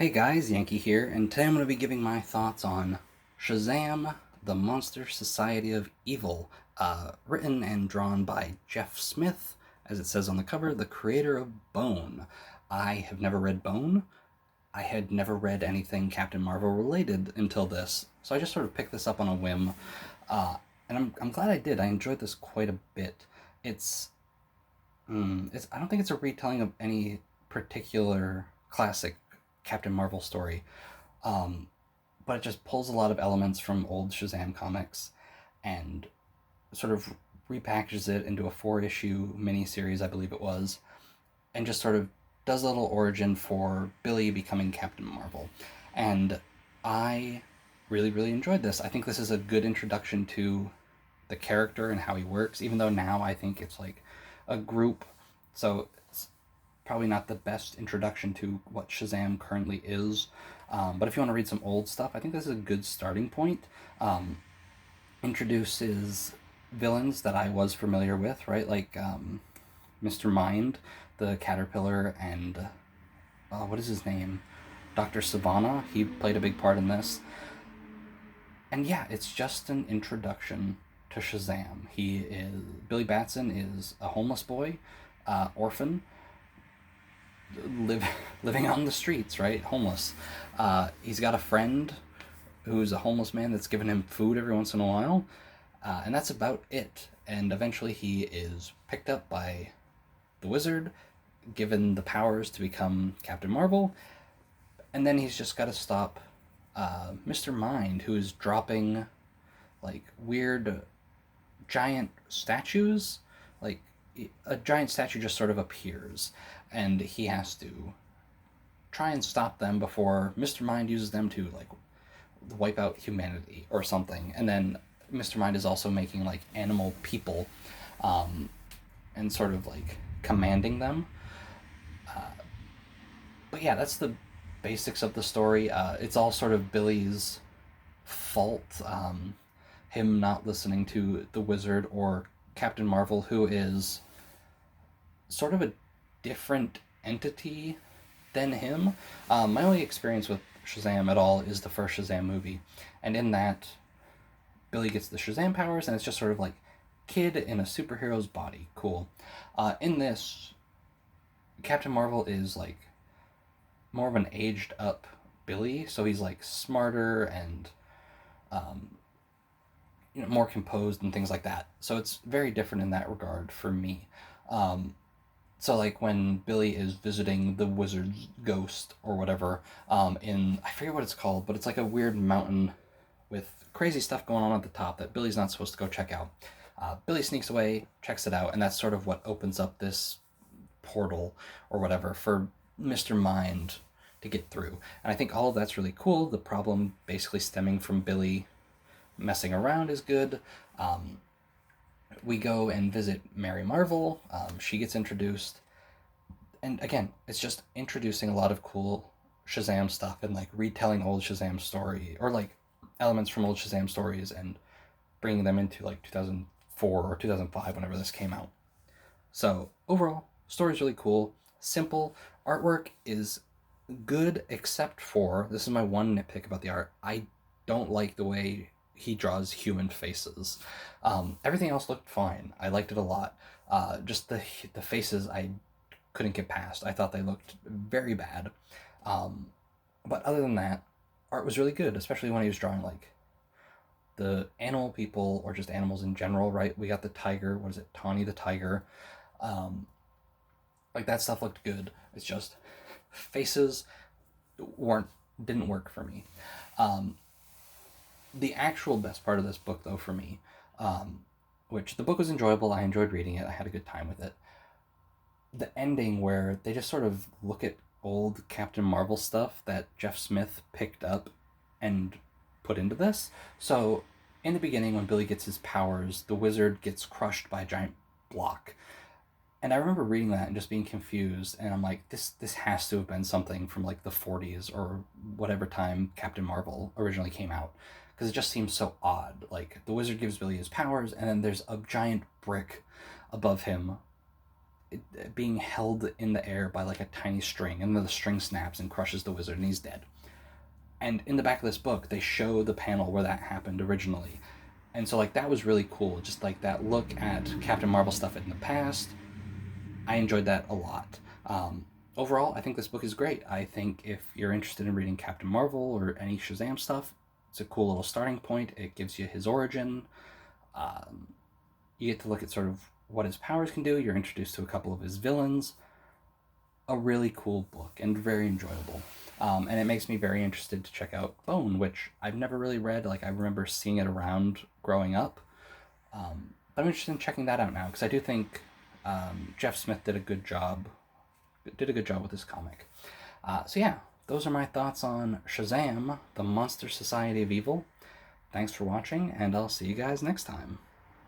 Hey guys, Yankee here, and today I'm going to be giving my thoughts on Shazam, the Monster Society of Evil, written and drawn by Jeff Smith, as it says on the cover, the creator of Bone. I have never read Bone. I had never read anything Captain Marvel related until this, so I just sort of picked this up on a whim, and I'm glad I did. I enjoyed this quite a bit. It's, I don't think it's a retelling of any particular classic Captain Marvel story. Um, but it just pulls a lot of elements from old Shazam comics and sort of repackages it into a four-issue miniseries, I believe it was, and just sort of does a little origin for Billy becoming Captain Marvel. And I really, really enjoyed this. I think this is a good introduction to the character and how he works, even though now I think it's like a group. So it's probably not the best introduction to what Shazam currently is. But if you want to read some old stuff, I think this is a good starting point. Um, Introduces villains that I was familiar with, right? Like Mr. Mind, the Caterpillar, and what is his name? Dr. Savannah. He played a big part in this. And yeah, it's just an introduction to Shazam. Billy Batson is a homeless boy, orphan, live living on the streets, right? Homeless. He's got a friend who's a homeless man that's giving him food every once in a while, and that's about it. And eventually, he is picked up by the wizard, given the powers to become Captain Marvel, and then he's just got to stop Mr. Mind, who is dropping like weird giant statues. Like a giant statue just sort of appears, and he has to try and stop them before Mr. Mind uses them to like wipe out humanity or something. And then Mr. Mind is also making like animal people, and sort of like commanding them. But yeah, that's the basics of the story. It's all sort of Billy's fault. Him not listening to the wizard or Captain Marvel, who is sort of a different entity than him. My only experience with Shazam at all is the first Shazam movie, and in that, Billy gets the Shazam powers, and it's just sort of like kid in a superhero's body. Cool. In this, Captain Marvel is like more of an aged up Billy, so he's like smarter and um, more composed and things like that. So it's very different in that regard for me. Um, so like when Billy is visiting the wizard's ghost or whatever, in I forget what it's called, but it's like a weird mountain with crazy stuff going on at the top that Billy's not supposed to go check out. Billy sneaks away, checks it out, and that's sort of what opens up this portal or whatever for Mr. Mind to get through. And I think all of that's really cool. The problem basically stemming from Billy messing around is good. We go and visit Mary Marvel. She gets introduced. And again, it's just introducing a lot of cool Shazam stuff and like retelling old Shazam story or like elements from old Shazam stories and bringing them into like 2004 or 2005, whenever this came out. So overall, story's really cool, simple. Artwork is good, except for this is my one nitpick about the art. I don't like the way he draws human faces. Everything else looked fine. I liked it a lot. Just the faces I couldn't get past. I thought they looked very bad. But other than that, art was really good, especially when he was drawing like the animal people or just animals in general, right? We got the tiger, what is it, Tawny the tiger. Um, like that stuff looked good. It's just faces weren't didn't work for me. Um, the actual best part of this book, though, for me, which the book was enjoyable. I enjoyed reading it. I had a good time with it. The ending where they just sort of look at old Captain Marvel stuff that Jeff Smith picked up and put into this. So in the beginning, when Billy gets his powers, the wizard gets crushed by a giant block. And I remember reading that and just being confused, and I'm like, this has to have been something from like the 40s or whatever time Captain Marvel originally came out, because it just seems so odd. Like the wizard gives Billy his powers, and then there's a giant brick above him being held in the air by like a tiny string, and then the string snaps and crushes the wizard, and he's dead. And in the back of this book, they show the panel where that happened originally. And so, like, that was really cool. Just, like, that look at Captain Marvel stuff in the past. I enjoyed that a lot. Overall, I think this book is great. I think if you're interested in reading Captain Marvel or any Shazam stuff, it's a cool little starting point. It gives you his origin. You get to look at sort of what his powers can do. You're introduced to a couple of his villains. A really cool book and very enjoyable. And it makes me very interested to check out Bone, which I've never really read. Like, I remember seeing it around growing up. But I'm interested in checking that out now, because I do think Jeff Smith did a good job with this comic. So yeah, those are my thoughts on Shazam, the Monster Society of Evil. Thanks for watching, and I'll see you guys next time.